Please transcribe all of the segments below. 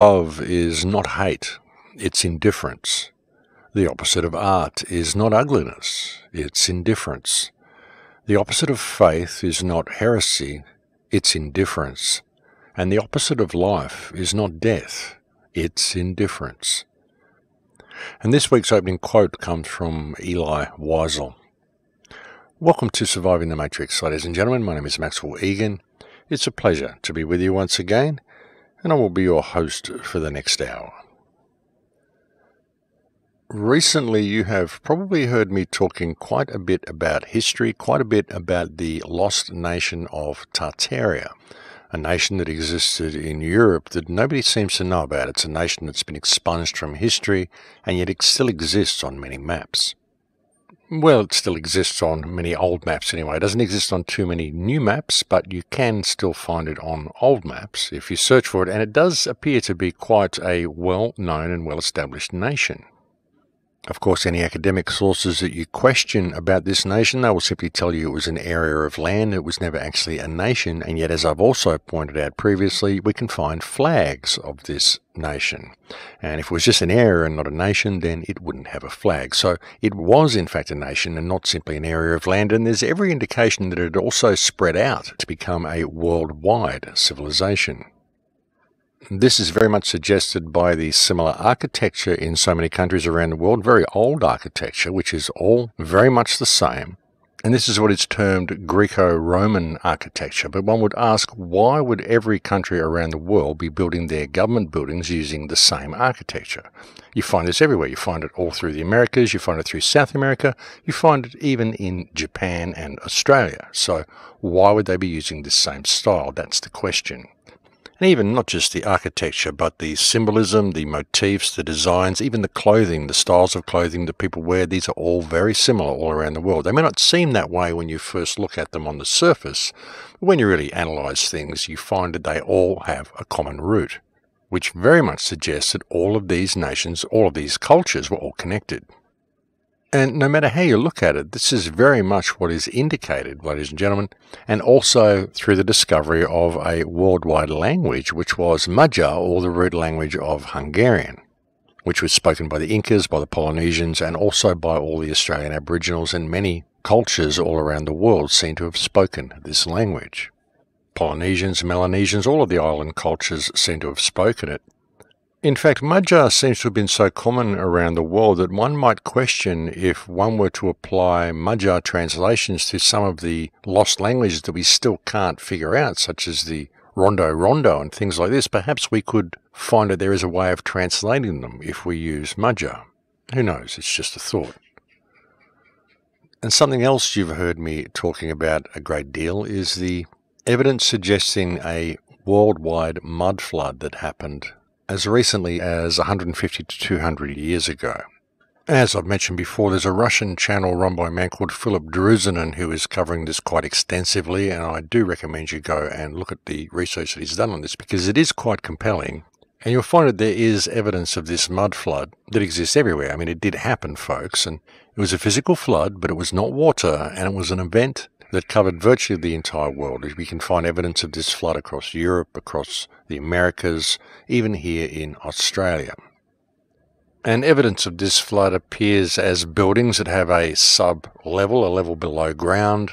Love is not hate, it's indifference. The opposite of art is not ugliness, it's indifference. The opposite of faith is not heresy, it's indifference. And the opposite of life is not death, it's indifference. And this week's opening quote comes from Eli Wiesel. Welcome to Surviving the Matrix, ladies and gentlemen. My name is Maxwell Egan. It's a pleasure to be with you once again, and I will be your host for the next hour. Recently, you have probably heard me talking quite a bit about history, quite a bit about the lost nation of Tartaria, a nation that existed in Europe that nobody seems to know about. It's a nation that's been expunged from history, and yet it still exists on many maps. Well, it still exists on many old maps anyway. It doesn't exist on too many new maps, but you can still find it on old maps if you search for it, and it does appear to be quite a well-known and well-established nation. Of course, any academic sources that you question about this nation, they will simply tell you it was an area of land. It was never actually a nation, and yet, as I've also pointed out previously, we can find flags of this nation. And if it was just an area and not a nation, then it wouldn't have a flag. So it was, in fact, a nation and not simply an area of land, and there's every indication that it also spread out to become a worldwide civilization. This is very much suggested by the similar architecture in so many countries around the world, very old architecture, which is all very much the same. And this is what is termed Greco-Roman architecture. But one would ask, why would every country around the world be building their government buildings using the same architecture? You find this everywhere. You find it all through the Americas, you find it through South America, you find it even in Japan and Australia. So why would they be using this same style? That's the question. And even not just the architecture, but the symbolism, the motifs, the designs, even the clothing, the styles of clothing that people wear, these are all very similar all around the world. They may not seem that way when you first look at them on the surface, but when you really analyze things, you find that they all have a common root, which very much suggests that all of these nations, all of these cultures were all connected. And no matter how you look at it, this is very much what is indicated, ladies and gentlemen, and also through the discovery of a worldwide language, which was Magyar, or the root language of Hungarian, which was spoken by the Incas, by the Polynesians, and also by all the Australian Aboriginals, and many cultures all around the world seem to have spoken this language. Polynesians, Melanesians, all of the island cultures seem to have spoken it. In fact, Magyar seems to have been so common around the world that one might question if one were to apply Magyar translations to some of the lost languages that we still can't figure out, such as the Rondo and things like this. Perhaps we could find that there is a way of translating them if we use Magyar. Who knows? It's just a thought. And something else you've heard me talking about a great deal is the evidence suggesting a worldwide mud flood that happened as recently as 150 to 200 years ago. As I've mentioned before, there's a Russian channel run by a man called Philip Druzinin who is covering this quite extensively, and I do recommend you go and look at the research that he's done on this, because it is quite compelling, and you'll find that there is evidence of this mud flood that exists everywhere. I mean, it did happen, folks, and it was a physical flood, but it was not water, and it was an event that covered virtually the entire world. We can find evidence of this flood across Europe, across the Americas, even here in Australia. And evidence of this flood appears as buildings that have a sub-level, a level below ground,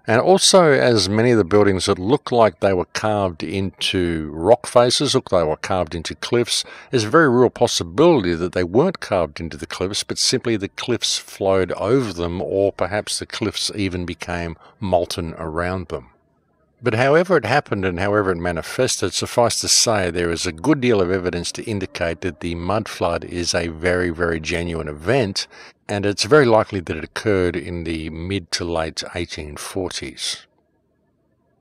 and also as many of the buildings that look like they were carved into rock faces, look like they were carved into cliffs. There's a very real possibility that they weren't carved into the cliffs, but simply the cliffs flowed over them, or perhaps the cliffs even became molten around them. But however it happened and however it manifested, suffice to say there is a good deal of evidence to indicate that the mud flood is a very, very genuine event, and it's very likely that it occurred in the mid to late 1840s.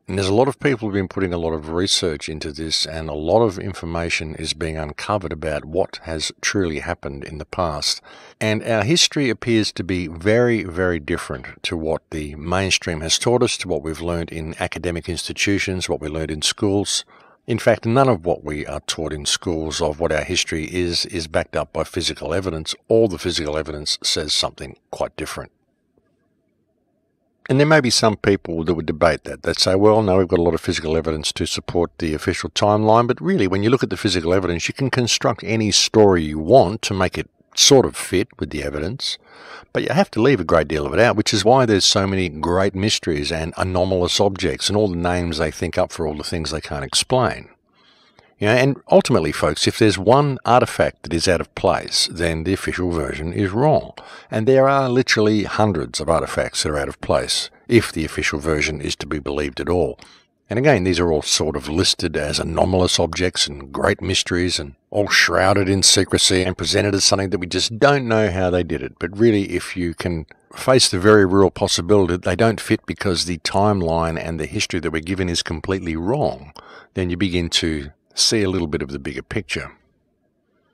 And there's a lot of people who've been putting a lot of research into this, and a lot of information is being uncovered about what has truly happened in the past. And our history appears to be very, very different to what the mainstream has taught us, to what we've learned in academic institutions, what we learned in schools. In fact, none of what we are taught in schools of what our history is backed up by physical evidence. All the physical evidence says something quite different. And there may be some people that would debate that. They'd say, well, no, we've got a lot of physical evidence to support the official timeline. But really, when you look at the physical evidence, you can construct any story you want to make it sort of fit with the evidence. But you have to leave a great deal of it out, which is why there's so many great mysteries and anomalous objects and all the names they think up for all the things they can't explain. And ultimately, folks, if there's one artifact that is out of place, then the official version is wrong. And there are literally hundreds of artifacts that are out of place, if the official version is to be believed at all. And again, these are all sort of listed as anomalous objects and great mysteries and all shrouded in secrecy and presented as something that we just don't know how they did it. But really, if you can face the very real possibility that they don't fit because the timeline and the history that we're given is completely wrong, then you begin to see a little bit of the bigger picture.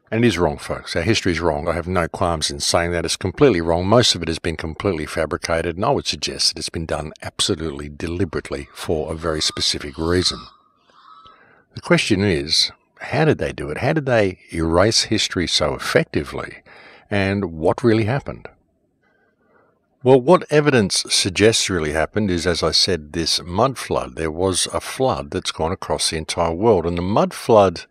And it is wrong, folks. Our history is wrong. I have no qualms in saying that. It's completely wrong. Most of it has been completely fabricated, and I would suggest that it's been done absolutely deliberately for a very specific reason. The question is, how did they do it? How did they erase history so effectively? And what really happened? Well, what evidence suggests really happened is, as I said, this mud flood. There was a flood that's gone across the entire world. And the mud flood,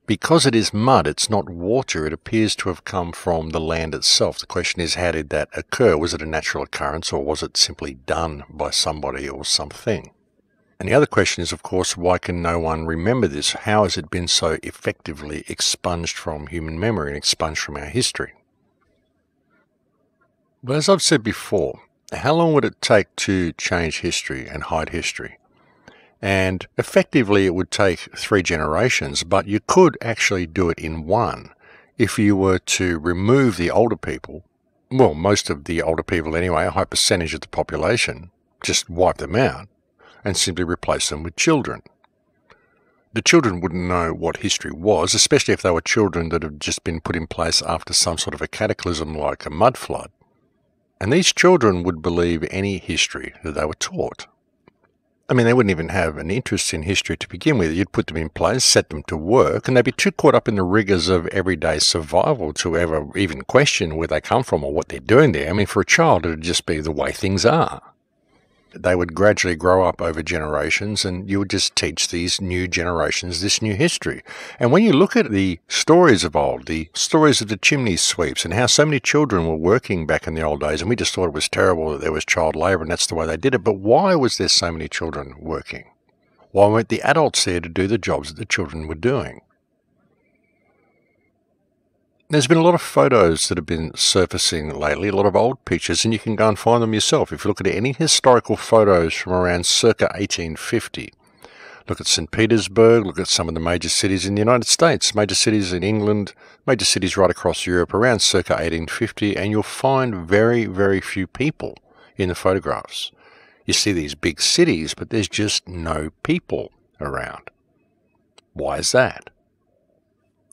because it is mud, it's not water, it appears to have come from the land itself. The question is, how did that occur? Was it a natural occurrence, or was it simply done by somebody or something? And the other question is, of course, why can no one remember this? How has it been so effectively expunged from human memory and expunged from our history? But as I've said before, how long would it take to change history and hide history? And effectively it would take 3 generations, but you could actually do it in one. If you were to remove the older people, well, most of the older people anyway, a high percentage of the population, just wipe them out and simply replace them with children. The children wouldn't know what history was, especially if they were children that had just been put in place after some sort of a cataclysm like a mud flood. And these children would believe any history that they were taught. I mean, they wouldn't even have an interest in history to begin with. You'd put them in place, set them to work, and they'd be too caught up in the rigours of everyday survival to ever even question where they come from or what they're doing there. I mean, for a child, it'd just be the way things are. They would gradually grow up over generations, and you would just teach these new generations this new history. And when you look at the stories of old, the stories of the chimney sweeps and how so many children were working back in the old days, and we just thought it was terrible that there was child labour and that's the way they did it. But why was there so many children working? Why weren't the adults there to do the jobs that the children were doing? There's been a lot of photos that have been surfacing lately, a lot of old pictures, and you can go and find them yourself. If you look at any historical photos from around circa 1850, look at Saint Petersburg, look at some of the major cities in the United States, major cities in England, major cities right across Europe around circa 1850, and you'll find very, very few people in the photographs. You see these big cities, but there's just no people around. Why is that?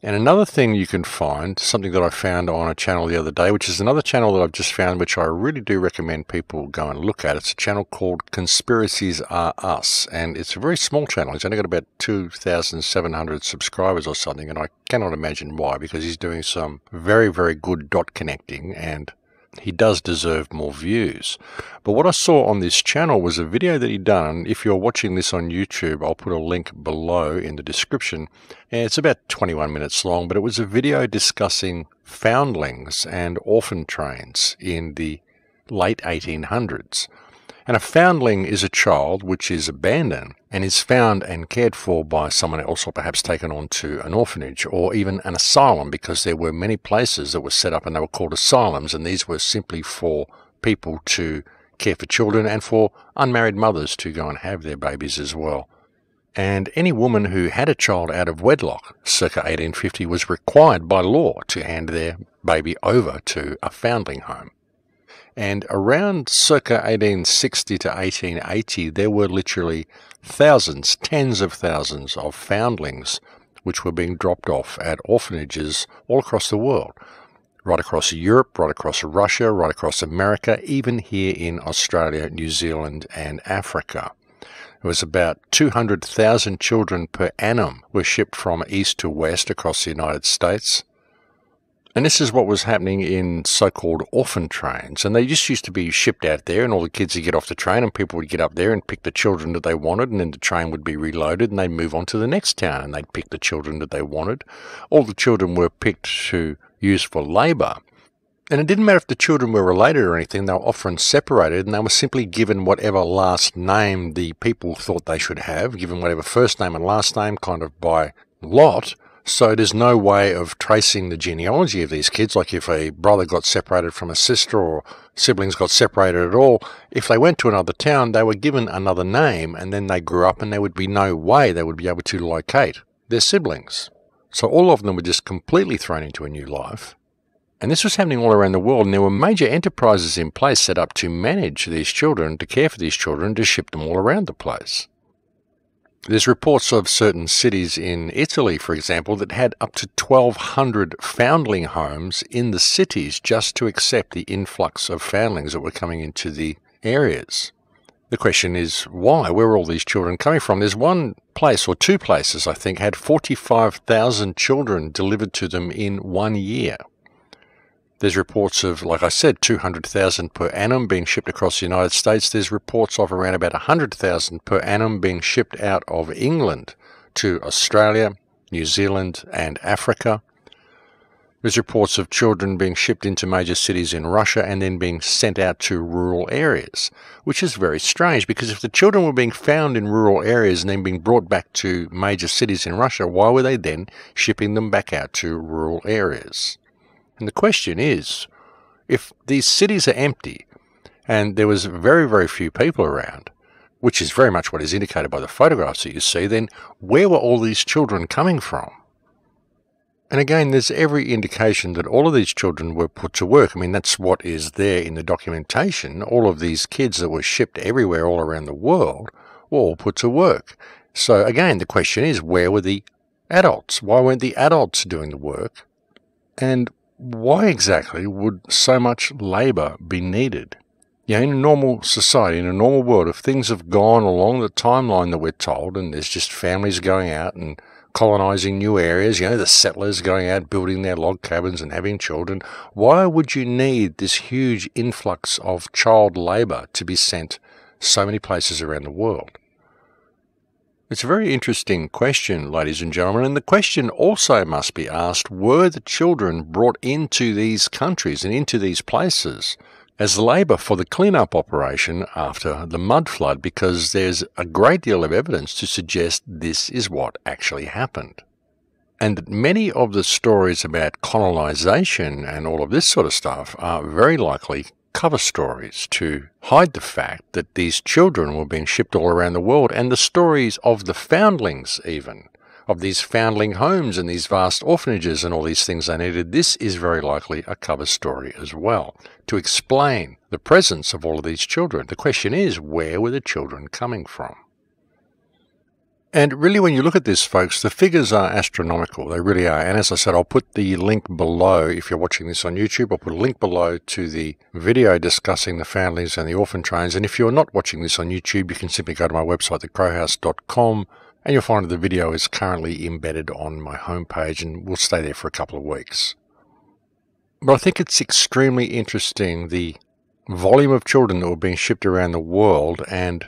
And another thing you can find, something that I found on a channel the other day, which is another channel that I've just found, which I really do recommend people go and look at. It's a channel called Conspiracies Are Us, and it's a very small channel. He's only got about 2,700 subscribers or something, and I cannot imagine why, because he's doing some very, very good dot connecting, and he does deserve more views. But what I saw on this channel was a video that he'd done. If you're watching this on YouTube, I'll put a link below in the description. And it's about 21 minutes long, but it was a video discussing foundlings and orphan trains in the late 1800s. And a foundling is a child which is abandoned and is found and cared for by someone else, or perhaps taken on to an orphanage or even an asylum, because there were many places that were set up and they were called asylums, and these were simply for people to care for children and for unmarried mothers to go and have their babies as well. And any woman who had a child out of wedlock, circa 1850, was required by law to hand their baby over to a foundling home. And around circa 1860 to 1880, there were literally thousands, tens of thousands of foundlings which were being dropped off at orphanages all across the world. Right across Europe, right across Russia, right across America, even here in Australia, New Zealand and Africa. It was about 200,000 children per annum were shipped from east to west across the United States. And this is what was happening in so-called orphan trains. And they just used to be shipped out there, and all the kids would get off the train, and people would get up there and pick the children that they wanted, and then the train would be reloaded, and they'd move on to the next town, and they'd pick the children that they wanted. All the children were picked to use for labour. And it didn't matter if the children were related or anything, they were often separated, and they were simply given whatever last name the people thought they should have, given whatever first name and last name kind of by lot. So there's no way of tracing the genealogy of these kids, like if a brother got separated from a sister or siblings got separated at all. If they went to another town, they were given another name, and then they grew up and there would be no way they would be able to locate their siblings. So all of them were just completely thrown into a new life. And this was happening all around the world, and there were major enterprises in place set up to manage these children, to care for these children, to ship them all around the place. There's reports of certain cities in Italy, for example, that had up to 1,200 foundling homes in the cities just to accept the influx of foundlings that were coming into the areas. The question is, why? Where were all these children coming from? There's one place, or two places, I think, had 45,000 children delivered to them in 1 year. There's reports of, like I said, 200,000 per annum being shipped across the United States. There's reports of around about 100,000 per annum being shipped out of England to Australia, New Zealand, and Africa. There's reports of children being shipped into major cities in Russia and then being sent out to rural areas, which is very strange, because if the children were being found in rural areas and then being brought back to major cities in Russia, why were they then shipping them back out to rural areas? And the question is, if these cities are empty and there was very, very few people around, which is very much what is indicated by the photographs that you see, then where were all these children coming from? And again, there's every indication that all of these children were put to work. I mean, that's what is there in the documentation. All of these kids that were shipped everywhere all around the world were all put to work. So again, the question is, where were the adults? Why weren't the adults doing the work? And why exactly would so much labour be needed? In a normal society, in a normal world, if things have gone along the timeline that we're told, and there's just families going out and colonising new areas, the settlers going out building their log cabins and having children, why would you need this huge influx of child labour to be sent so many places around the world? It's a very interesting question, ladies and gentlemen, and the question also must be asked, were the children brought into these countries and into these places as labour for the clean-up operation after the mud flood? Because there's a great deal of evidence to suggest this is what actually happened. And that many of the stories about colonisation and all of this sort of stuff are very likely cover stories to hide the fact that these children were being shipped all around the world, and the stories of the foundlings even, of these foundling homes and these vast orphanages and all these things they needed. This is very likely a cover story as well, to explain the presence of all of these children. The question is, where were the children coming from? And really, when you look at this, folks, the figures are astronomical. They really are. And as I said, I'll put the link below, if you're watching this on YouTube, I'll put a link below to the video discussing the foundlings and the orphan trains. And if you're not watching this on YouTube, you can simply go to my website, thecrowhouse.com, and you'll find that the video is currently embedded on my homepage and will stay there for a couple of weeks. But I think it's extremely interesting, the volume of children that were being shipped around the world, and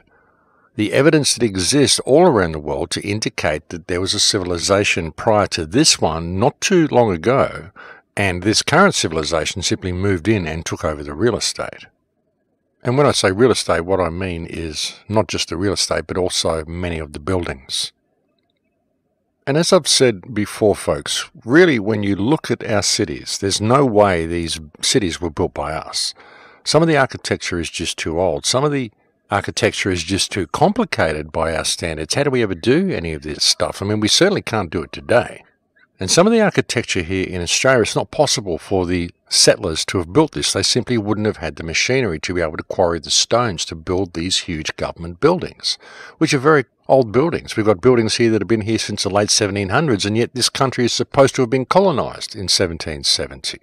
the evidence that exists all around the world to indicate that there was a civilization prior to this one not too long ago, and this current civilization simply moved in and took over the real estate. And when I say real estate, what I mean is not just the real estate, but also many of the buildings. And as I've said before, folks, really when you look at our cities, there's no way these cities were built by us. Some of the architecture is just too old. Some of the architecture is just too complicated by our standards. How do we ever do any of this stuff? I mean, we certainly can't do it today. And some of the architecture here in Australia, it's not possible for the settlers to have built this. They simply wouldn't have had the machinery to be able to quarry the stones to build these huge government buildings, which are very old buildings. We've got buildings here that have been here since the late 1700s, and yet this country is supposed to have been colonised in 1770.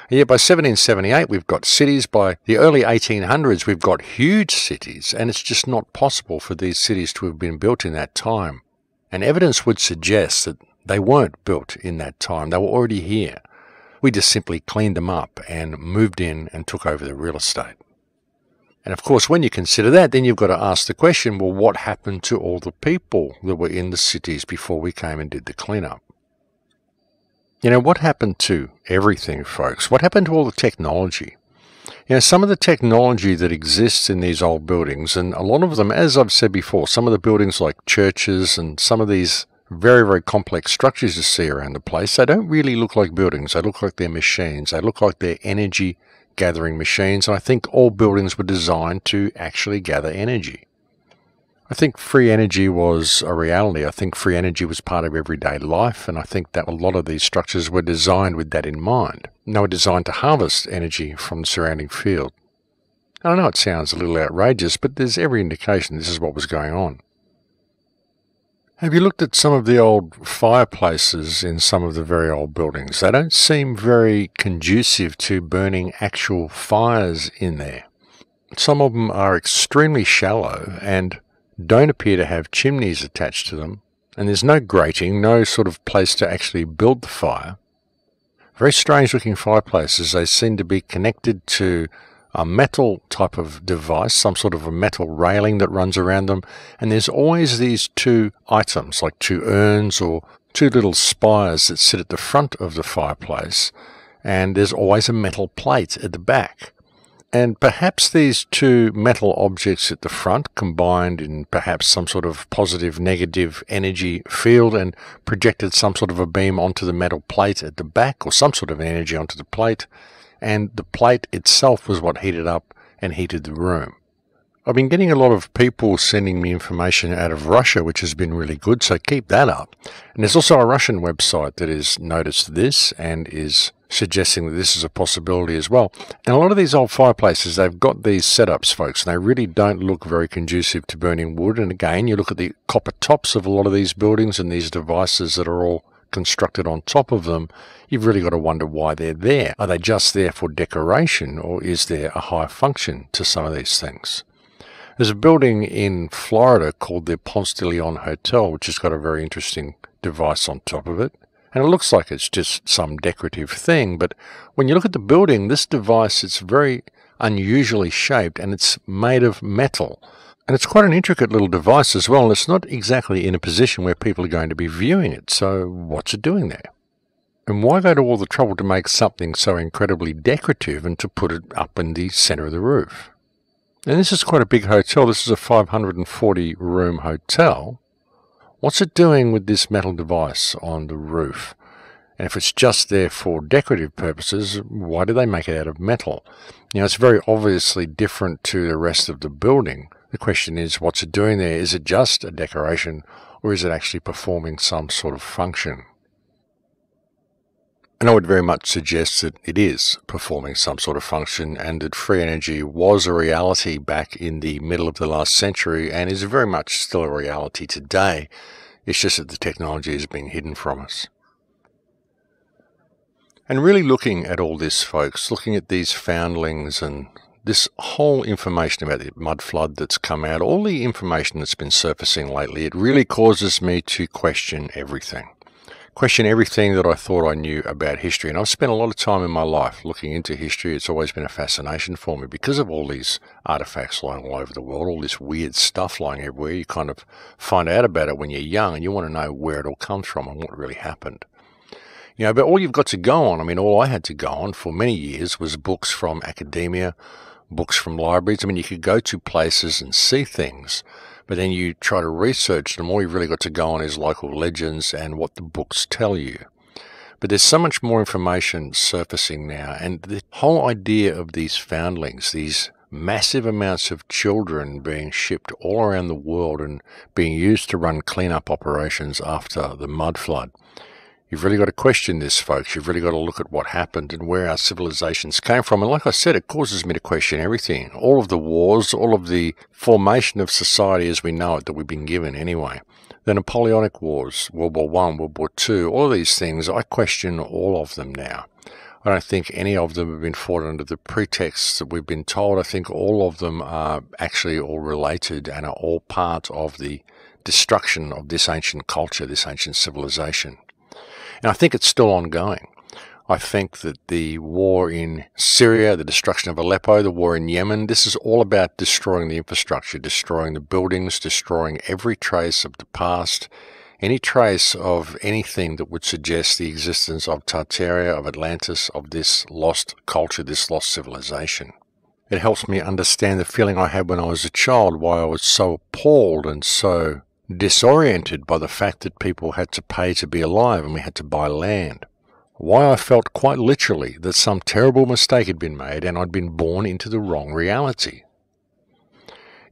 And yet by 1778, we've got cities. By the early 1800s, we've got huge cities, and it's just not possible for these cities to have been built in that time. And evidence would suggest that they weren't built in that time. They were already here. We just simply cleaned them up and moved in and took over the real estate. And of course, when you consider that, then you've got to ask the question, well, what happened to all the people that were in the cities before we came and did the cleanup? You know, what happened to everything, folks? What happened to all the technology? You know, some of the technology that exists in these old buildings, and a lot of them, as I've said before, some of the buildings like churches and some of these very, very complex structures you see around the place, they don't really look like buildings. They look like they're machines. They look like they're energy gathering machines. And I think all buildings were designed to actually gather energy. I think free energy was a reality. I think free energy was part of everyday life, and I think that a lot of these structures were designed with that in mind. And they were designed to harvest energy from the surrounding field. And I know it sounds a little outrageous, but there's every indication this is what was going on. Have you looked at some of the old fireplaces in some of the very old buildings? They don't seem very conducive to burning actual fires in there. Some of them are extremely shallow and don't appear to have chimneys attached to them, and there's no grating, no sort of place to actually build the fire. Very strange looking fireplaces. They seem to be connected to a metal type of device, some sort of a metal railing that runs around them, and there's always these two items, like two urns or two little spires that sit at the front of the fireplace, and there's always a metal plate at the back. And perhaps these two metal objects at the front combined in perhaps some sort of positive, negative energy field and projected some sort of a beam onto the metal plate at the back, or some sort of energy onto the plate, and the plate itself was what heated up and heated the room. I've been getting a lot of people sending me information out of Russia, which has been really good, so keep that up. And there's also a Russian website that has noticed this and is suggesting that this is a possibility as well. And a lot of these old fireplaces, they've got these setups, folks, and they really don't look very conducive to burning wood. And again, you look at the copper tops of a lot of these buildings and these devices that are all constructed on top of them, you've really got to wonder why they're there. Are they just there for decoration, or is there a higher function to some of these things? There's a building in Florida called the Ponce de Leon Hotel, which has got a very interesting device on top of it. And it looks like it's just some decorative thing, but when you look at the building, this device, it's very unusually shaped and it's made of metal. And it's quite an intricate little device as well, and it's not exactly in a position where people are going to be viewing it. So what's it doing there? And why go to all the trouble to make something so incredibly decorative and to put it up in the center of the roof? And this is quite a big hotel. This is a 540-room hotel. What's it doing with this metal device on the roof? And if it's just there for decorative purposes, why do they make it out of metal? You know, it's very obviously different to the rest of the building. The question is, what's it doing there? Is it just a decoration, or is it actually performing some sort of function? And I would very much suggest that it is performing some sort of function, and that free energy was a reality back in the middle of the last century and is very much still a reality today. It's just that the technology has been hidden from us. And really looking at all this, folks, looking at these foundlings and this whole information about the mud flood that's come out, all the information that's been surfacing lately, it really causes me to question everything. Question everything that I thought I knew about history. And I've spent a lot of time in my life looking into history. It's always been a fascination for me because of all these artifacts lying all over the world, all this weird stuff lying everywhere. You kind of find out about it when you're young and you want to know where it all comes from and what really happened. You know, but all you've got to go on, I mean, all I had to go on for many years was books from academia, books from libraries. I mean, you could go to places and see things, but then you try to research them. All you've really got to go on is local legends and what the books tell you. But there's so much more information surfacing now, and the whole idea of these foundlings, these massive amounts of children being shipped all around the world and being used to run cleanup operations after the mud flood. You've really got to question this, folks. You've really got to look at what happened and where our civilizations came from. And like I said, it causes me to question everything. All of the wars, all of the formation of society as we know it that we've been given anyway. The Napoleonic Wars, World War I, World War II, all of these things, I question all of them now. I don't think any of them have been fought under the pretexts that we've been told. I think all of them are actually all related and are all part of the destruction of this ancient culture, this ancient civilization. And I think it's still ongoing. I think that the war in Syria, the destruction of Aleppo, the war in Yemen, this is all about destroying the infrastructure, destroying the buildings, destroying every trace of the past, any trace of anything that would suggest the existence of Tartaria, of Atlantis, of this lost culture, this lost civilization. It helps me understand the feeling I had when I was a child, why I was so appalled and so disoriented by the fact that people had to pay to be alive and we had to buy land. Why I felt quite literally that some terrible mistake had been made and I'd been born into the wrong reality.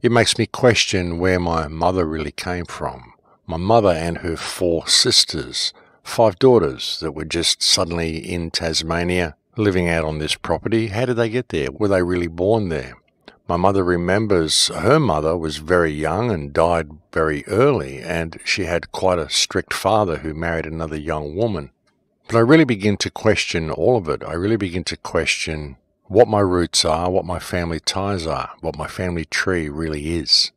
It makes me question where my mother really came from. My mother and her 4 sisters, 5 daughters that were just suddenly in Tasmania, living out on this property. How did they get there? Were they really born there? My mother remembers her mother was very young and died very early, and she had quite a strict father who married another young woman. But I really begin to question all of it. I really begin to question what my roots are, what my family ties are, what my family tree really is.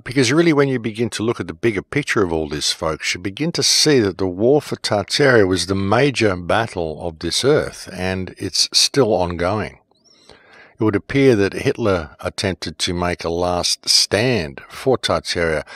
Because really when you begin to look at the bigger picture of all this, folks, you begin to see that the war for Tartaria was the major battle of this earth, and it's still ongoing. It would appear that Hitler attempted to make a last stand for Tartaria.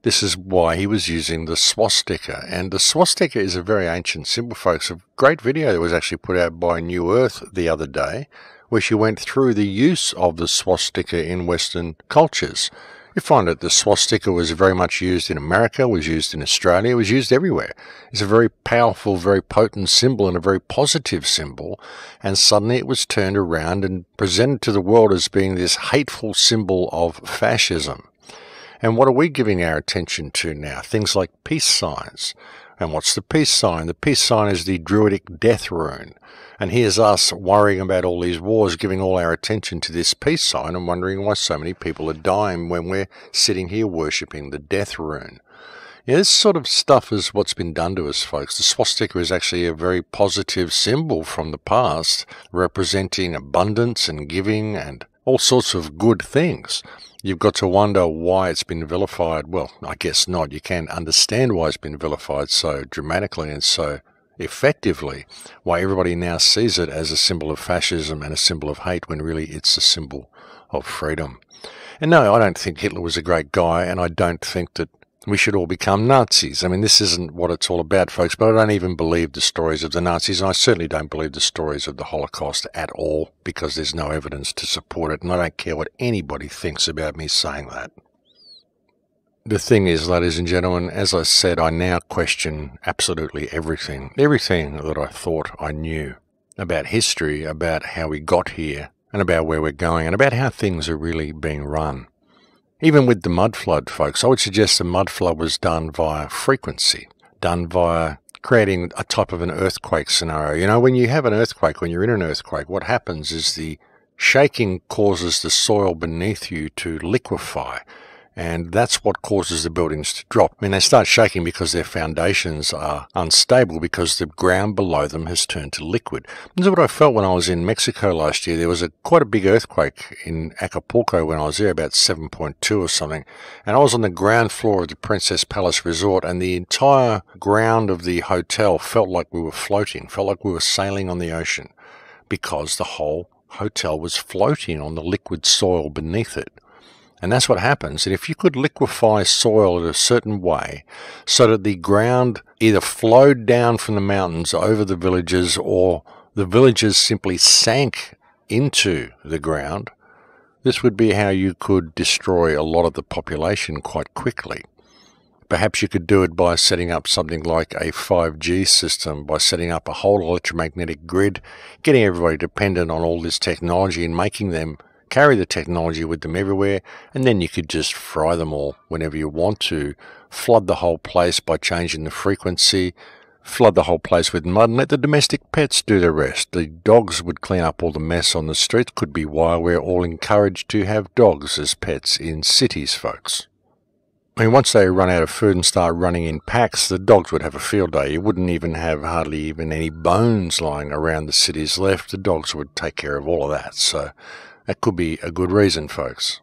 This is why he was using the swastika. And the swastika is a very ancient symbol, folks. A great video that was actually put out by New Earth the other day, where she went through the use of the swastika in Western cultures. You find that the swastika was very much used in America, was used in Australia, was used everywhere. It's a very powerful, very potent symbol and a very positive symbol. And suddenly it was turned around and presented to the world as being this hateful symbol of fascism. And what are we giving our attention to now? Things like peace signs. And what's the peace sign? The peace sign is the Druidic death rune. And here's us worrying about all these wars, giving all our attention to this peace sign and wondering why so many people are dying when we're sitting here worshipping the death rune. Yeah, this sort of stuff is what's been done to us, folks. The swastika is actually a very positive symbol from the past, representing abundance and giving and all sorts of good things. You've got to wonder why it's been vilified. Well, I guess not. You can understand why it's been vilified so dramatically and so effectively, why everybody now sees it as a symbol of fascism and a symbol of hate when really it's a symbol of freedom. And no, I don't think Hitler was a great guy, and I don't think that we should all become Nazis. I mean, this isn't what it's all about, folks, but I don't even believe the stories of the Nazis, and I certainly don't believe the stories of the Holocaust at all, because there's no evidence to support it, and I don't care what anybody thinks about me saying that. The thing is, ladies and gentlemen, as I said, I now question absolutely everything. Everything that I thought I knew about history, about how we got here, and about where we're going, and about how things are really being run. Even with the mud flood, folks, I would suggest the mud flood was done via frequency, done via creating a type of an earthquake scenario. You know, when you have an earthquake, when you're in an earthquake, what happens is the shaking causes the soil beneath you to liquefy. And that's what causes the buildings to drop. I mean, they start shaking because their foundations are unstable because the ground below them has turned to liquid. This is what I felt when I was in Mexico last year. There was quite a big earthquake in Acapulco when I was there, about 7.2 or something. And I was on the ground floor of the Princess Palace Resort, and the entire ground of the hotel felt like we were floating, felt like we were sailing on the ocean, because the whole hotel was floating on the liquid soil beneath it. And that's what happens. And if you could liquefy soil in a certain way so that the ground either flowed down from the mountains over the villages or the villages simply sank into the ground, this would be how you could destroy a lot of the population quite quickly. Perhaps you could do it by setting up something like a 5G system, by setting up a whole electromagnetic grid, getting everybody dependent on all this technology and making them carry the technology with them everywhere, and then you could just fry them all whenever you want to, flood the whole place by changing the frequency, flood the whole place with mud, and let the domestic pets do the rest. The dogs would clean up all the mess on the streets. Could be why we're all encouraged to have dogs as pets in cities, folks. I mean, once they run out of food and start running in packs, the dogs would have a field day. You wouldn't even have hardly even any bones lying around the cities left. The dogs would take care of all of that, so that could be a good reason, folks.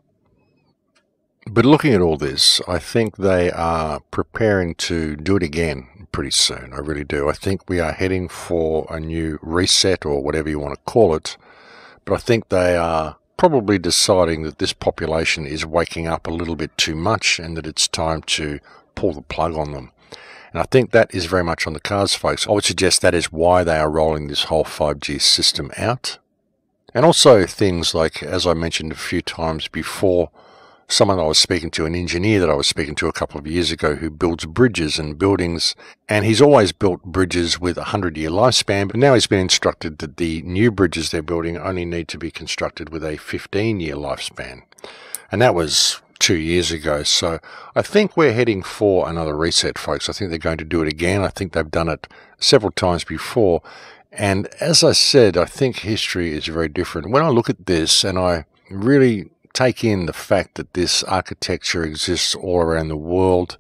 But looking at all this, I think they are preparing to do it again, pretty soon. I really do. I think we are heading for a new reset, or whatever you want to call it. But I think they are probably deciding that this population is waking up a little bit too much and that it's time to pull the plug on them. And I think that is very much on the cards, folks. I would suggest that is why they are rolling this whole 5G system out. And also things like, as I mentioned a few times before, someone I was speaking to, an engineer that I was speaking to a couple of years ago, who builds bridges and buildings, and he's always built bridges with a 100-year lifespan, but now he's been instructed that the new bridges they're building only need to be constructed with a 15-year lifespan. And that was 2 years ago. So I think we're heading for another reset, folks. I think they're going to do it again. I think they've done it several times before. And as I said, I think history is very different. When I look at this and I really take in the fact that this architecture exists all around the world,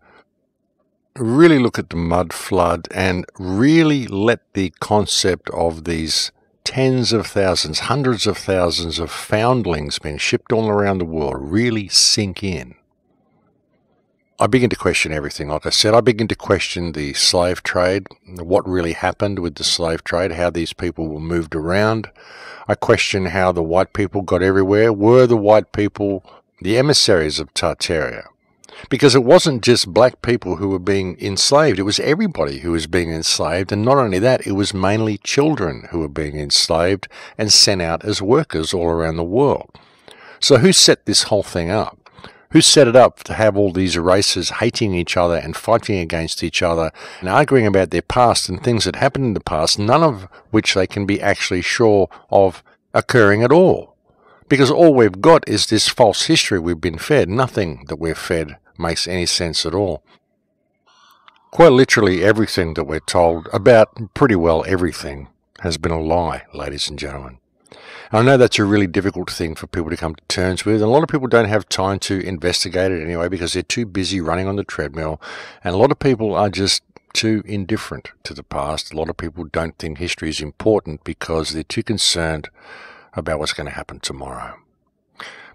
really look at the mud flood and really let the concept of these tens of thousands, hundreds of thousands of foundlings being shipped all around the world really sink in. I begin to question everything. Like I said, I begin to question the slave trade, what really happened with the slave trade, how these people were moved around. I question how the white people got everywhere. Were the white people the emissaries of Tartaria? Because it wasn't just black people who were being enslaved, it was everybody who was being enslaved, and not only that, it was mainly children who were being enslaved and sent out as workers all around the world. So who set this whole thing up? Who set it up to have all these races hating each other and fighting against each other and arguing about their past and things that happened in the past, none of which they can be actually sure of occurring at all? Because all we've got is this false history we've been fed. Nothing that we're fed makes any sense at all. Quite literally everything that we're told about pretty well everything has been a lie, ladies and gentlemen. I know that's a really difficult thing for people to come to terms with, and a lot of people don't have time to investigate it anyway because they're too busy running on the treadmill, and a lot of people are just too indifferent to the past. A lot of people don't think history is important because they're too concerned about what's going to happen tomorrow.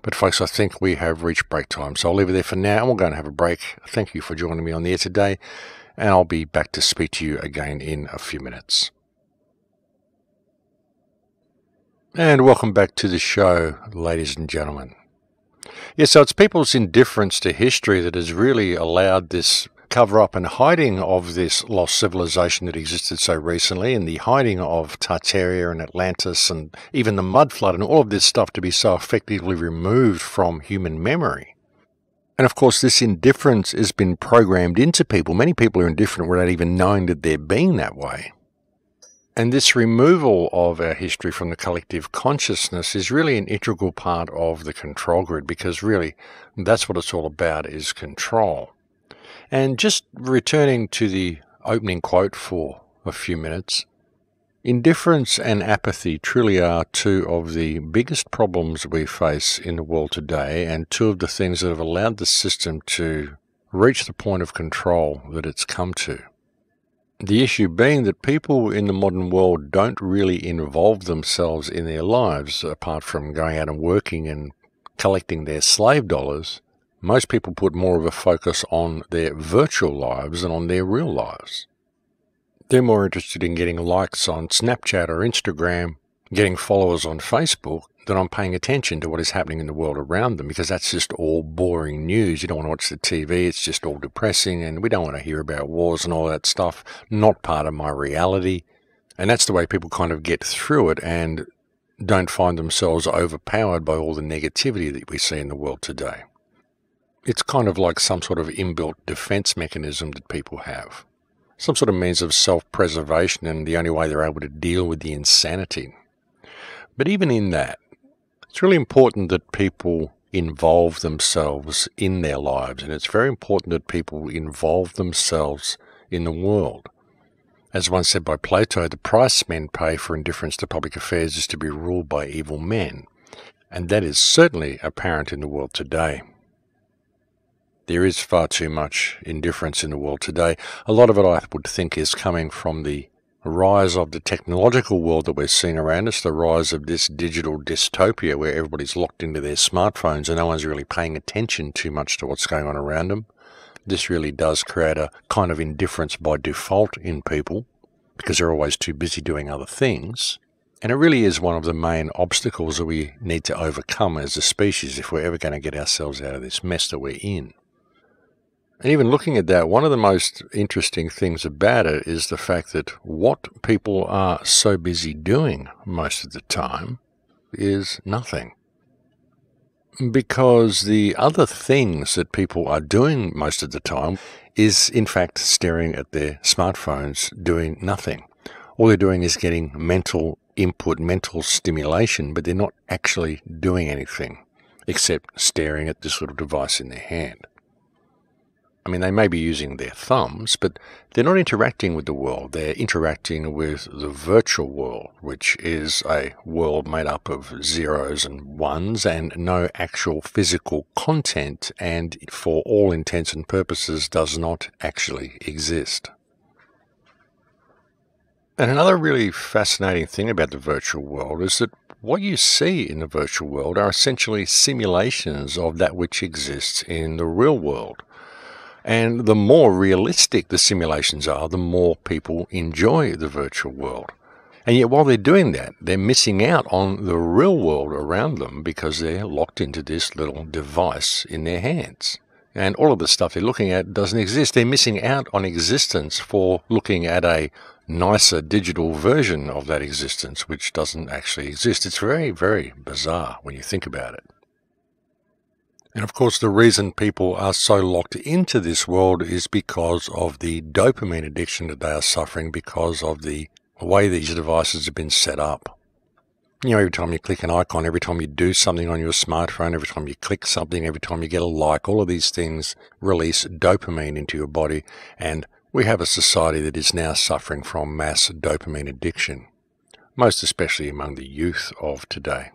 But folks, I think we have reached break time, so I'll leave it there for now, and we're going to have a break. Thank you for joining me on the air today, and I'll be back to speak to you again in a few minutes. And welcome back to the show, ladies and gentlemen. Yes, so it's people's indifference to history that has really allowed this cover-up and hiding of this lost civilization that existed so recently, and the hiding of Tartaria and Atlantis and even the mud flood and all of this stuff to be so effectively removed from human memory. And of course, this indifference has been programmed into people. Many people are indifferent without even knowing that they're being that way. And this removal of our history from the collective consciousness is really an integral part of the control grid, because really that's what it's all about, is control. And just returning to the opening quote for a few minutes, indifference and apathy truly are two of the biggest problems we face in the world today, and two of the things that have allowed the system to reach the point of control that it's come to. The issue being that people in the modern world don't really involve themselves in their lives, apart from going out and working and collecting their slave dollars. Most people put more of a focus on their virtual lives than on their real lives. They're more interested in getting likes on Snapchat or Instagram, getting followers on Facebook, than on paying attention to what is happening in the world around them, because that's just all boring news. You don't want to watch the TV, it's just all depressing, and we don't want to hear about wars and all that stuff. Not part of my reality. And that's the way people kind of get through it and don't find themselves overpowered by all the negativity that we see in the world today. It's kind of like some sort of inbuilt defense mechanism that people have. Some sort of means of self-preservation, and the only way they're able to deal with the insanity. But even in that, it's really important that people involve themselves in their lives, and it's very important that people involve themselves in the world. As once said by Plato, the price men pay for indifference to public affairs is to be ruled by evil men, and that is certainly apparent in the world today. There is far too much indifference in the world today. A lot of it, I would think, is coming from the rise of the technological world that we're seeing around us, the rise of this digital dystopia where everybody's locked into their smartphones and no one's really paying attention too much to what's going on around them. This really does create a kind of indifference by default in people because they're always too busy doing other things. And it really is one of the main obstacles that we need to overcome as a species if we're ever going to get ourselves out of this mess that we're in. And even looking at that, one of the most interesting things about it is the fact that what people are so busy doing most of the time is nothing. Because the other things that people are doing most of the time is, in fact, staring at their smartphones, doing nothing. All they're doing is getting mental input, mental stimulation, but they're not actually doing anything except staring at this little device in their hand. I mean, they may be using their thumbs, but they're not interacting with the world. They're interacting with the virtual world, which is a world made up of zeros and ones and no actual physical content, and for all intents and purposes does not actually exist. And another really fascinating thing about the virtual world is that what you see in the virtual world are essentially simulations of that which exists in the real world. And the more realistic the simulations are, the more people enjoy the virtual world. And yet while they're doing that, they're missing out on the real world around them because they're locked into this little device in their hands. And all of the stuff they're looking at doesn't exist. They're missing out on existence for looking at a nicer digital version of that existence, which doesn't actually exist. It's very, very bizarre when you think about it. And of course, the reason people are so locked into this world is because of the dopamine addiction that they are suffering because of the way these devices have been set up. You know, every time you click an icon, every time you do something on your smartphone, every time you click something, every time you get a like, all of these things release dopamine into your body. And we have a society that is now suffering from mass dopamine addiction, most especially among the youth of today.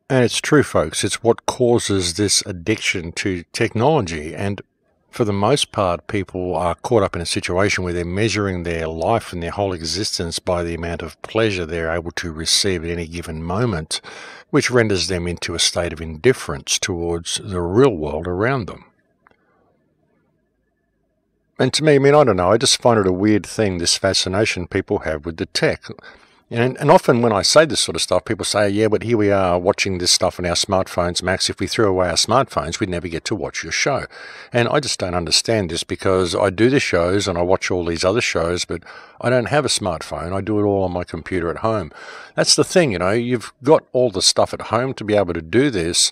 And it's true, folks, it's what causes this addiction to technology. And for the most part, people are caught up in a situation where they're measuring their life and their whole existence by the amount of pleasure they're able to receive at any given moment, which renders them into a state of indifference towards the real world around them. And to me, I don't know, I just find it a weird thing, this fascination people have with the tech. And often when I say this sort of stuff, people say, yeah, but here we are watching this stuff on our smartphones. Max, if we threw away our smartphones, we'd never get to watch your show. And I just don't understand this because I do the shows and I watch all these other shows, but I don't have a smartphone. I do it all on my computer at home. That's the thing, you've got all the stuff at home to be able to do this.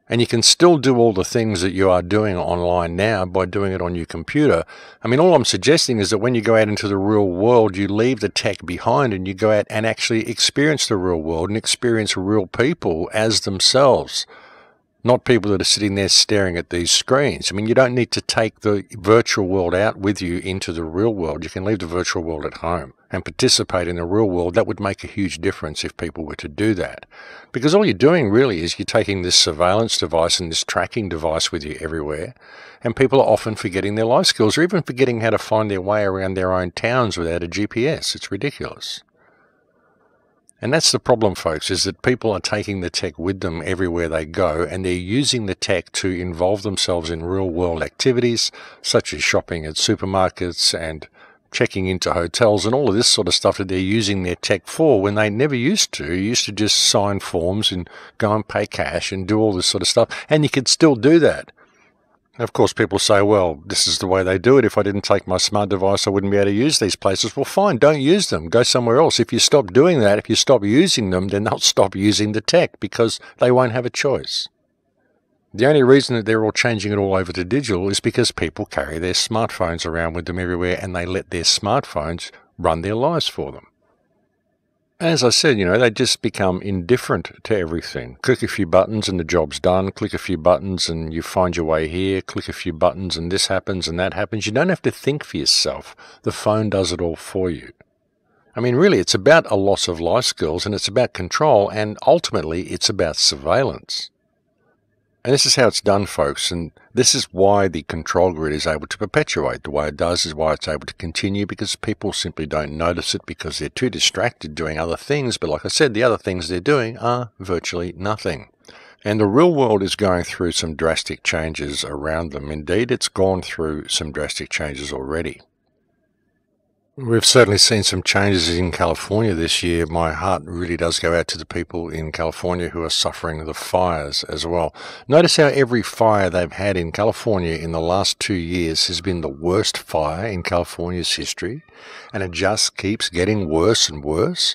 And you can still do all the things that you are doing online now by doing it on your computer. All I'm suggesting is that when you go out into the real world, you leave the tech behind and you go out and actually experience the real world and experience real people as themselves, not people that are sitting there staring at these screens. You don't need to take the virtual world out with you into the real world. You can leave the virtual world at home and participate in the real world. That would make a huge difference if people were to do that. Because all you're doing really is you're taking this surveillance device and this tracking device with you everywhere, and people are often forgetting their life skills or even forgetting how to find their way around their own towns without a GPS. It's ridiculous. And that's the problem, folks, is that people are taking the tech with them everywhere they go, and they're using the tech to involve themselves in real-world activities, such as shopping at supermarkets and checking into hotels and all of this sort of stuff that they're using their tech for when they never used to. You used to just sign forms and go and pay cash and do all this sort of stuff, and you could still do that. Of course, people say, well, this is the way they do it. If I didn't take my smart device, I wouldn't be able to use these places. Well, fine, don't use them. Go somewhere else. If you stop doing that, if you stop using them, then they'll stop using the tech because they won't have a choice. The only reason that they're all changing it all over to digital is because people carry their smartphones around with them everywhere and they let their smartphones run their lives for them. As I said, they just become indifferent to everything. Click a few buttons and the job's done. Click a few buttons and you find your way here. Click a few buttons and this happens and that happens. You don't have to think for yourself. The phone does it all for you. Really, it's about a loss of life skills and it's about control, and ultimately it's about surveillance. And this is how it's done, folks, and this is why the control grid is able to perpetuate the way it does, is why it's able to continue, because people simply don't notice it because they're too distracted doing other things. But like I said, the other things they're doing are virtually nothing. And the real world is going through some drastic changes around them. Indeed, it's gone through some drastic changes already. We've certainly seen some changes in California this year. My heart really does go out to the people in California who are suffering the fires as well. Notice how every fire they've had in California in the last 2 years has been the worst fire in California's history, and it just keeps getting worse and worse,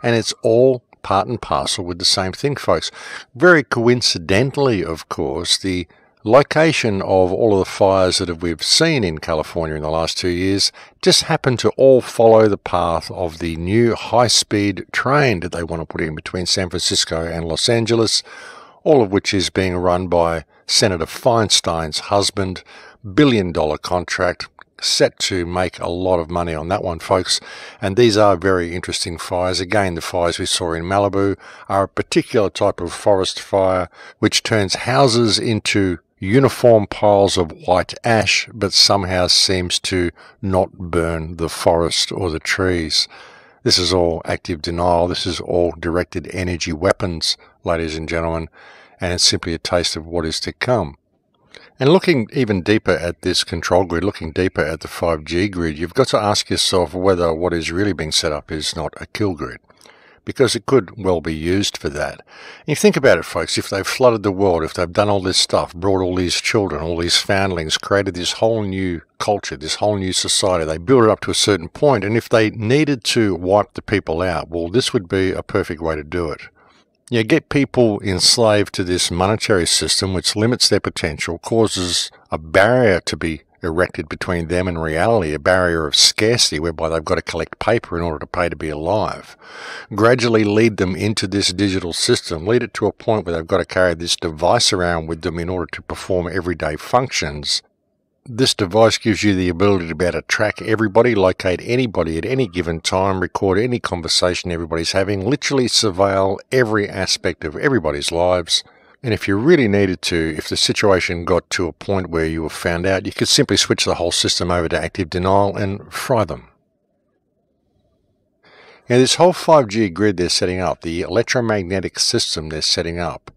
and it's all part and parcel with the same thing, folks. Very coincidentally, of course, the location of all of the fires that we've seen in California in the last 2 years just happen to all follow the path of the new high-speed train that they want to put in between San Francisco and Los Angeles, all of which is being run by Senator Feinstein's husband. $billion contract, set to make a lot of money on that one, folks. And these are very interesting fires. Again, the fires we saw in Malibu are a particular type of forest fire which turns houses into uniform piles of white ash, but somehow seems to not burn the forest or the trees. This is all active denial. This is all directed energy weapons, ladies and gentlemen, and it's simply a taste of what is to come. And looking even deeper at this control grid, looking deeper at the 5G grid, you've got to ask yourself whether what is really being set up is not a kill grid, because it could well be used for that. And you think about it, folks, if they've flooded the world, if they've done all this stuff, brought all these children, all these foundlings, created this whole new culture, this whole new society, they built it up to a certain point, and if they needed to wipe the people out, well, this would be a perfect way to do it. You get people enslaved to this monetary system which limits their potential, causes a barrier to be erected between them and reality, a barrier of scarcity whereby they've got to collect paper in order to pay to be alive. Gradually lead them into this digital system, lead it to a point where they've got to carry this device around with them in order to perform everyday functions. This device gives you the ability to be able to track everybody, locate anybody at any given time, record any conversation everybody's having, literally surveil every aspect of everybody's lives. And if you really needed to, if the situation got to a point where you were found out, you could simply switch the whole system over to active denial and fry them. Now, this whole 5G grid they're setting up, the electromagnetic system they're setting up,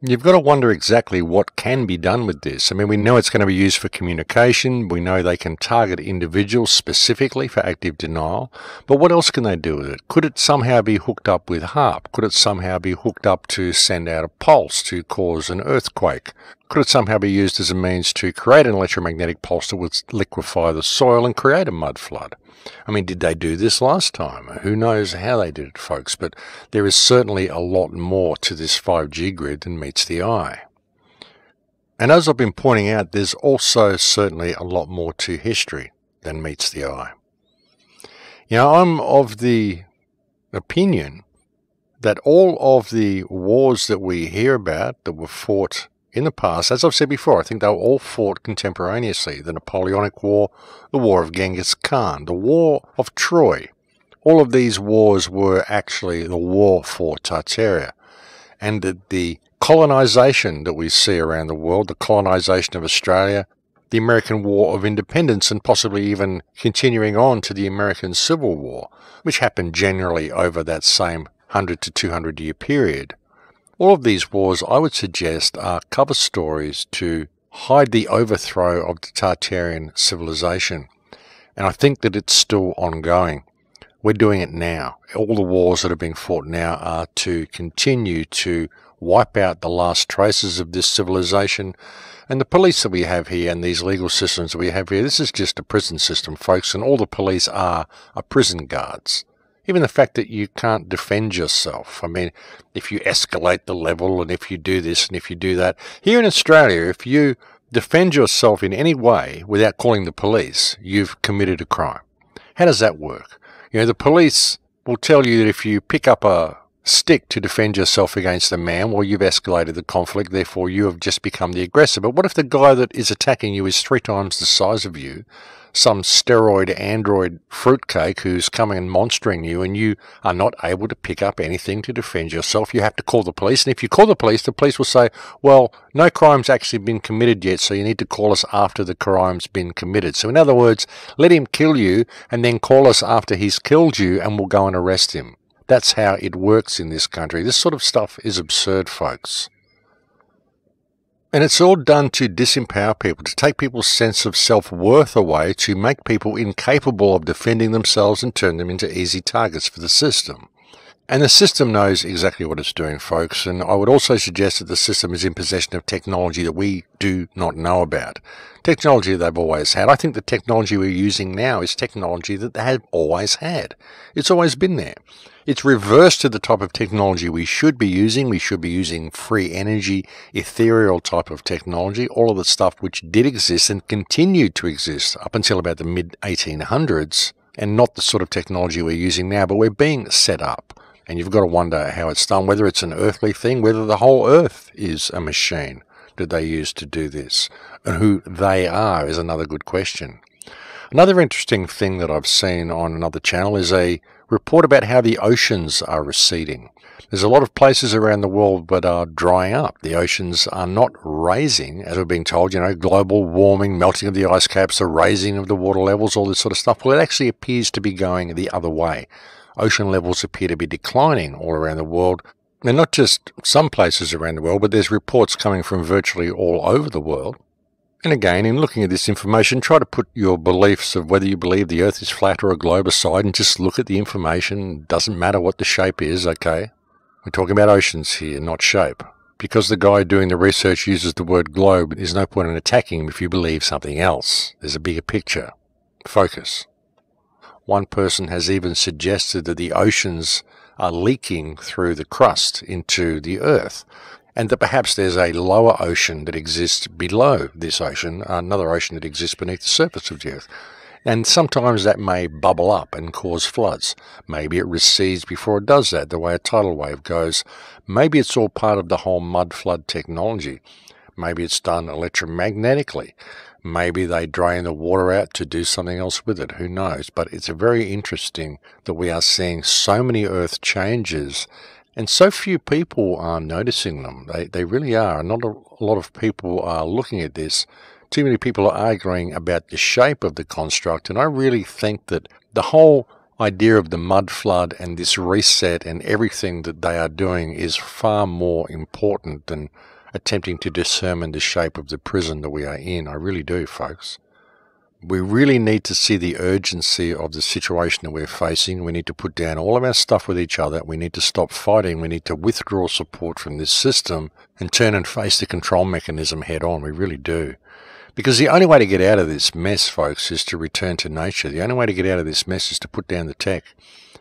you've got to wonder exactly what can be done with this. I mean, we know it's going to be used for communication. We know they can target individuals specifically for active denial. But what else can they do with it? Could it somehow be hooked up with HAARP? Could it somehow be hooked up to send out a pulse to cause an earthquake? Could it somehow be used as a means to create an electromagnetic pulse that would liquefy the soil and create a mud flood? I mean, did they do this last time? Who knows how they did it, folks, but there is certainly a lot more to this 5G grid than meets the eye. And as I've been pointing out, there's also certainly a lot more to history than meets the eye. You know, I'm of the opinion that all of the wars that we hear about that were fought in the past, as I've said before, I think they were all fought contemporaneously. The Napoleonic War, the War of Genghis Khan, the War of Troy. All of these wars were actually the war for Tartaria. And the colonization that we see around the world, the colonization of Australia, the American War of Independence, and possibly even continuing on to the American Civil War, which happened generally over that same 100 to 200 year period. All of these wars, I would suggest, are cover stories to hide the overthrow of the Tartarian civilization. And I think that it's still ongoing. We're doing it now. All the wars that are being fought now are to continue to wipe out the last traces of this civilization. And the police that we have here and these legal systems that we have here, this is just a prison system, folks, and all the police are prison guards. Even the fact that you can't defend yourself. I mean, if you escalate the level and if you do this and if you do that. Here in Australia, if you defend yourself in any way without calling the police, you've committed a crime. How does that work? You know, the police will tell you that if you pick up a stick to defend yourself against a man, well, you've escalated the conflict, therefore you have just become the aggressor. But what if the guy that is attacking you is 3 times the size of you? Some steroid android fruitcake who's coming and monstering you, and you are not able to pick up anything to defend yourself. You have to call the police, and if you call the police will say, well, no crime's actually been committed yet, so you need to call us after the crime's been committed. So in other words, let him kill you and then call us after he's killed you and we'll go and arrest him. That's how it works in this country. This sort of stuff is absurd, folks. And it's all done to disempower people, to take people's sense of self-worth away, to make people incapable of defending themselves and turn them into easy targets for the system. And the system knows exactly what it's doing, folks, and I would also suggest that the system is in possession of technology that we do not know about. Technology they've always had. I think the technology we're using now is technology that they have always had. It's always been there. It's reversed to the type of technology we should be using. We should be using free energy, ethereal type of technology, all of the stuff which did exist and continued to exist up until about the mid-1800s, and not the sort of technology we're using now, but we're being set up. And you've got to wonder how it's done, whether it's an earthly thing, whether the whole earth is a machine that they use to do this. And who they are is another good question. Another interesting thing that I've seen on another channel is a report about how the oceans are receding. There's a lot of places around the world that are drying up. The oceans are not rising, as we're being told, global warming, melting of the ice caps, the raising of the water levels, all this sort of stuff. Well, it actually appears to be going the other way. Ocean levels appear to be declining all around the world. And not just some places around the world, but there's reports coming from virtually all over the world. And again, in looking at this information, try to put your beliefs of whether you believe the Earth is flat or a globe aside and just look at the information. It doesn't matter what the shape is, okay? We're talking about oceans here, not shape. Because the guy doing the research uses the word globe, there's no point in attacking him if you believe something else. There's a bigger picture. Focus. One person has even suggested that the oceans are leaking through the crust into the Earth, and that perhaps there's a lower ocean that exists below this ocean, another ocean that exists beneath the surface of the Earth. And sometimes that may bubble up and cause floods. Maybe it recedes before it does that, the way a tidal wave goes. Maybe it's all part of the whole mud flood technology. Maybe it's done electromagnetically. Maybe they drain the water out to do something else with it. Who knows? But it's very interesting that we are seeing so many Earth changes and so few people are noticing them. They really are. Not a lot of people are looking at this. Too many people are arguing about the shape of the construct. And I really think that the whole idea of the mud flood and this reset and everything that they are doing is far more important than attempting to determine the shape of the prison that we are in. I really do, folks. We really need to see the urgency of the situation that we're facing. We need to put down all of our stuff with each other. We need to stop fighting. We need to withdraw support from this system and turn and face the control mechanism head on. We really do. Because the only way to get out of this mess, folks, is to return to nature. The only way to get out of this mess is to put down the tech.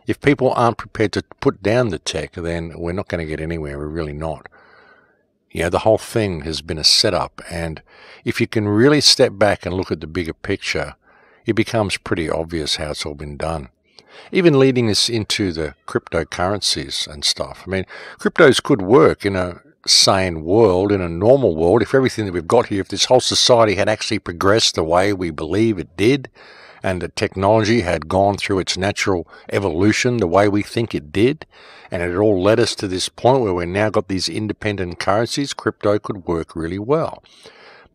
If people aren't prepared to put down the tech, then we're not going to get anywhere. We're really not. The whole thing has been a setup, and if you can really step back and look at the bigger picture, it becomes pretty obvious how it's all been done. Even leading us into the cryptocurrencies and stuff. I mean, cryptos could work in a sane world, in a normal world, if everything that we've got here, if this whole society had actually progressed the way we believe it did, and the technology had gone through its natural evolution the way we think it did, and it all led us to this point where we've now got these independent currencies, crypto could work really well.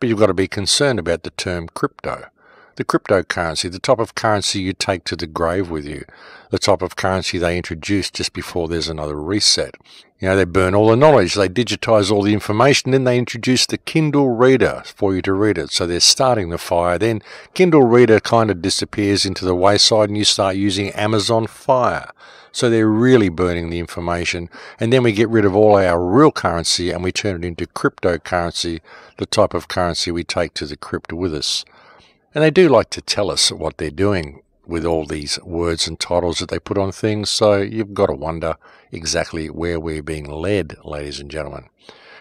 But you've got to be concerned about the term crypto. The cryptocurrency, the type of currency you take to the grave with you, the type of currency they introduce just before there's another reset. They burn all the knowledge, they digitize all the information, then they introduce the Kindle Reader for you to read it. So they're starting the fire. Then Kindle Reader kind of disappears into the wayside and you start using Amazon Fire. So they're really burning the information. And then we get rid of all our real currency and we turn it into cryptocurrency, the type of currency we take to the crypt with us. And they do like to tell us what they're doing with all these words and titles that they put on things, so you've got to wonder exactly where we're being led, ladies and gentlemen.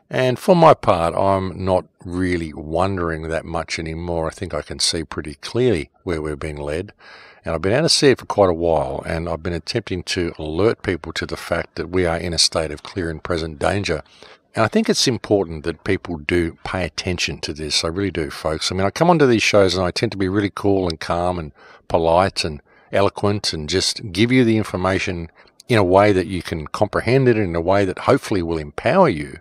And for my part, I'm not really wondering that much anymore. I think I can see pretty clearly where we're being led. And I've been able to see it for quite a while, and I've been attempting to alert people to the fact that we are in a state of clear and present danger. And I think it's important that people do pay attention to this. I really do, folks. I mean, I come onto these shows and I tend to be really cool and calm and polite and eloquent and just give you the information in a way that you can comprehend it, in a way that hopefully will empower you.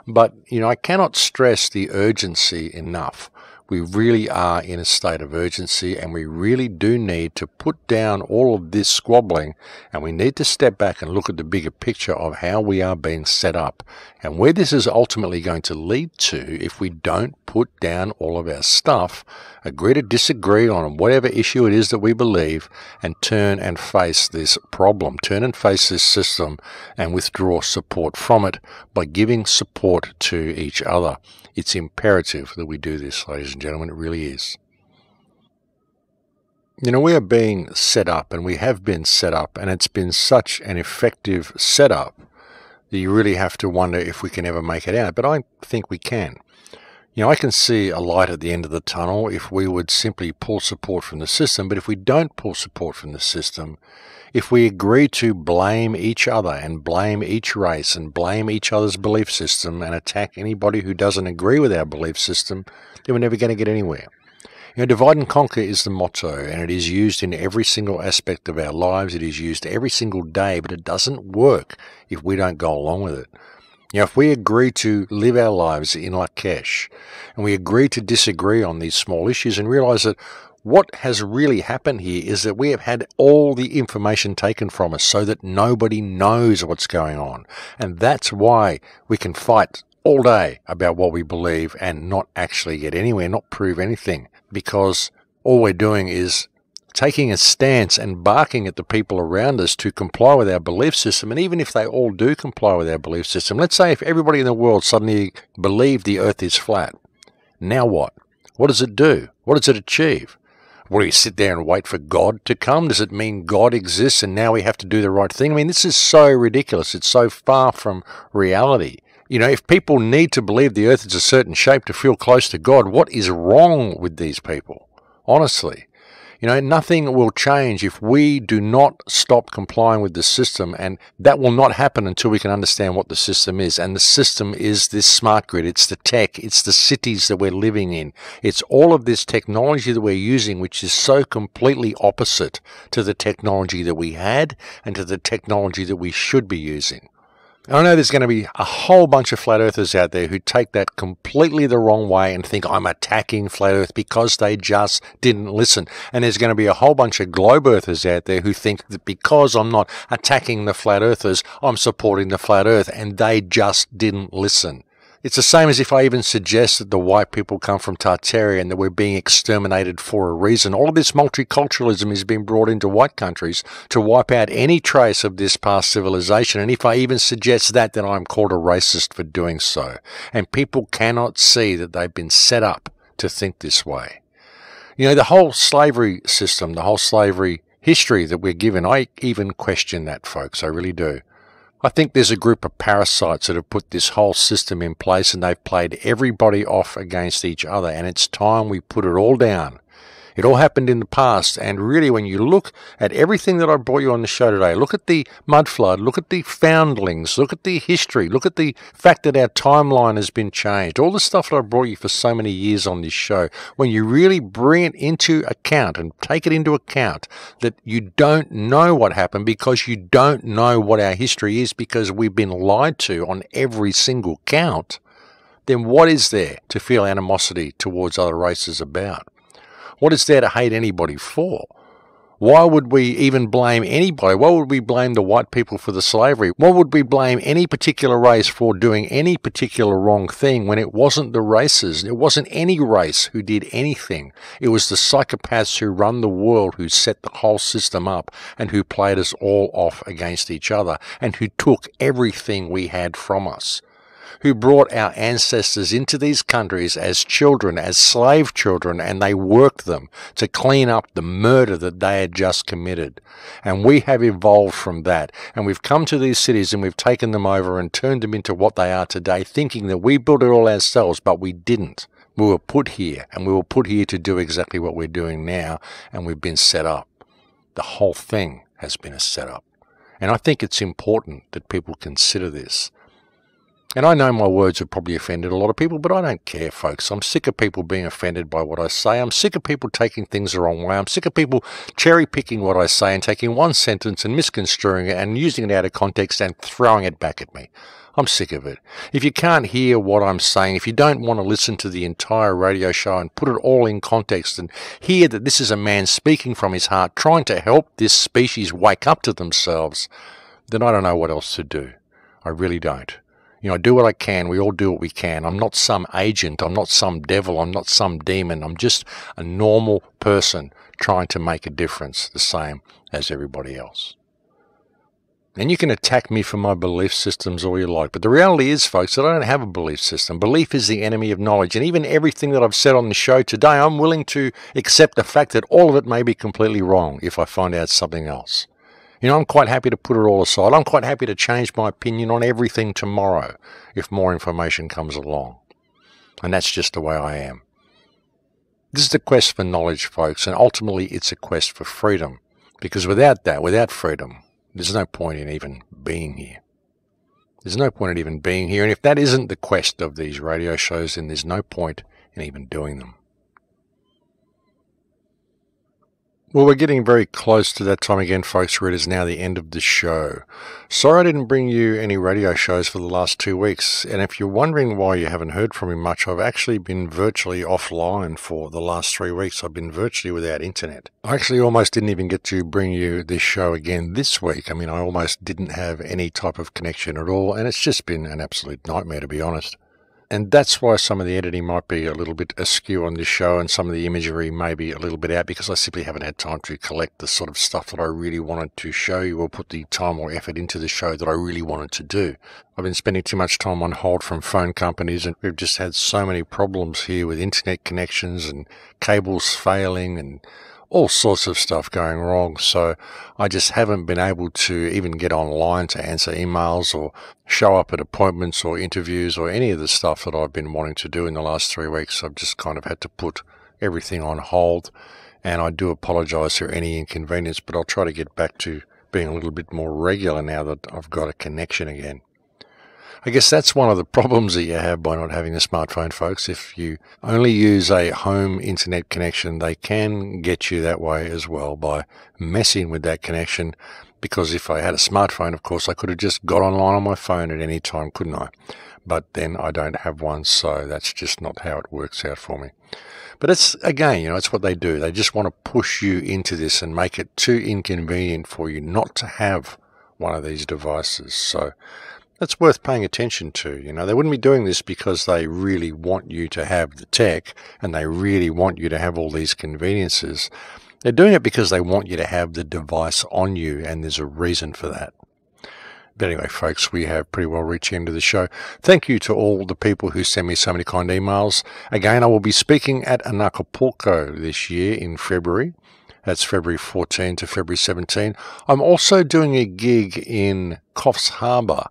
But, I cannot stress the urgency enough. We really are in a state of urgency, and we really do need to put down all of this squabbling, and we need to step back and look at the bigger picture of how we are being set up and where this is ultimately going to lead to if we don't put down all of our stuff, agree to disagree on whatever issue it is that we believe, and turn and face this problem, turn and face this system, and withdraw support from it by giving support to each other. It's imperative that we do this, ladies and gentlemen. It really is. You know, we are being set up, and we have been set up, and it's been such an effective setup that you really have to wonder if we can ever make it out. But I think we can. You know, I can see a light at the end of the tunnel if we would simply pull support from the system. But if we don't pull support from the system, if we agree to blame each other and blame each race and blame each other's belief system and attack anybody who doesn't agree with our belief system, then we're never going to get anywhere. You know, divide and conquer is the motto, and it is used in every single aspect of our lives. It is used every single day, but it doesn't work if we don't go along with it. You know, if we agree to live our lives in Lakesh, and we agree to disagree on these small issues and realize that what has really happened here is that we have had all the information taken from us so that nobody knows what's going on. And that's why we can fight all day about what we believe and not actually get anywhere, not prove anything, because all we're doing is taking a stance and barking at the people around us to comply with our belief system. And even if they all do comply with our belief system, let's say if everybody in the world suddenly believed the earth is flat, now what? What does it do? What does it achieve? Will we sit there and wait for God to come? Does it mean God exists and now we have to do the right thing? I mean, this is so ridiculous. It's so far from reality. You know, if people need to believe the earth is a certain shape to feel close to God, what is wrong with these people? Honestly. You know, nothing will change if we do not stop complying with the system, and that will not happen until we can understand what the system is. And the system is this smart grid. It's the tech. It's the cities that we're living in. It's all of this technology that we're using, which is so completely opposite to the technology that we had and to the technology that we should be using. I know there's going to be a whole bunch of flat earthers out there who take that completely the wrong way and think I'm attacking flat earth because they just didn't listen. And there's going to be a whole bunch of globe earthers out there who think that because I'm not attacking the flat earthers, I'm supporting the flat earth, and they just didn't listen. It's the same as if I even suggest that the white people come from Tartaria and that we're being exterminated for a reason. All of this multiculturalism is being brought into white countries to wipe out any trace of this past civilization. And if I even suggest that, then I'm called a racist for doing so. And people cannot see that they've been set up to think this way. You know, the whole slavery system, the whole slavery history that we're given, I even question that, folks. I really do. I think there's a group of parasites that have put this whole system in place, and they've played everybody off against each other, and it's time we put it all down. It all happened in the past, and really when you look at everything that I brought you on the show today, look at the mud flood, look at the foundlings, look at the history, look at the fact that our timeline has been changed, all the stuff that I brought you for so many years on this show, when you really bring it into account and take it into account that you don't know what happened because you don't know what our history is because we've been lied to on every single count, then what is there to feel animosity towards other races about? What is there to hate anybody for? Why would we even blame anybody? Why would we blame the white people for the slavery? Why would we blame any particular race for doing any particular wrong thing when it wasn't the races? It wasn't any race who did anything. It was the psychopaths who run the world who set the whole system up and who played us all off against each other and who took everything we had from us, who brought our ancestors into these countries as children, as slave children, and they worked them to clean up the murder that they had just committed. And we have evolved from that, and we've come to these cities and we've taken them over and turned them into what they are today, thinking that we built it all ourselves, but we didn't. We were put here, and we were put here to do exactly what we're doing now, and we've been set up. The whole thing has been a setup. And I think it's important that people consider this. And I know my words have probably offended a lot of people, but I don't care, folks. I'm sick of people being offended by what I say. I'm sick of people taking things the wrong way. I'm sick of people cherry-picking what I say and taking one sentence and misconstruing it and using it out of context and throwing it back at me. I'm sick of it. If you can't hear what I'm saying, if you don't want to listen to the entire radio show and put it all in context and hear that this is a man speaking from his heart, trying to help this species wake up to themselves, then I don't know what else to do. I really don't. I do what I can. We all do what we can. I'm not some agent. I'm not some devil. I'm not some demon. I'm just a normal person trying to make a difference, the same as everybody else. And you can attack me for my belief systems all you like, but the reality is, folks, that I don't have a belief system. Belief is the enemy of knowledge, and even everything that I've said on the show today, I'm willing to accept the fact that all of it may be completely wrong if I find out something else. I'm quite happy to put it all aside. I'm quite happy to change my opinion on everything tomorrow if more information comes along. And that's just the way I am. This is the quest for knowledge, folks, and ultimately it's a quest for freedom. Because without that, without freedom, there's no point in even being here. There's no point in even being here. And if that isn't the quest of these radio shows, then there's no point in even doing them. Well, we're getting very close to that time again, folks, where it is now the end of the show. Sorry I didn't bring you any radio shows for the last 2 weeks, and if you're wondering why you haven't heard from me much, I've actually been virtually offline for the last 3 weeks. I've been virtually without internet. I actually almost didn't even get to bring you this show again this week. I almost didn't have any type of connection at all, and it's just been an absolute nightmare, to be honest. And that's why some of the editing might be a little bit askew on this show and some of the imagery may be a little bit out, because I simply haven't had time to collect the sort of stuff that I really wanted to show you or put the time or effort into the show that I really wanted to do. I've been spending too much time on hold from phone companies, and we've just had so many problems here with internet connections and cables failing and all sorts of stuff going wrong. So I just haven't been able to even get online to answer emails or show up at appointments or interviews or any of the stuff that I've been wanting to do in the last 3 weeks. I've just kind of had to put everything on hold, and I do apologize for any inconvenience, but I'll try to get back to being a little bit more regular now that I've got a connection again. I guess that's one of the problems that you have by not having a smartphone, folks. If you only use a home internet connection, they can get you that way as well by messing with that connection. Because if I had a smartphone, of course, I could have just got online on my phone at any time, couldn't I? But then I don't have one, so that's just not how it works out for me. But it's, again, it's what they do. They just want to push you into this and make it too inconvenient for you not to have one of these devices. So that's worth paying attention to. They wouldn't be doing this because they really want you to have the tech and they really want you to have all these conveniences. They're doing it because they want you to have the device on you, and there's a reason for that. But anyway, folks, we have pretty well reached the end of the show. Thank you to all the people who send me so many kind emails. Again, I will be speaking at Acapulco this year in February. That's February 14 to February 17. I'm also doing a gig in Coffs Harbour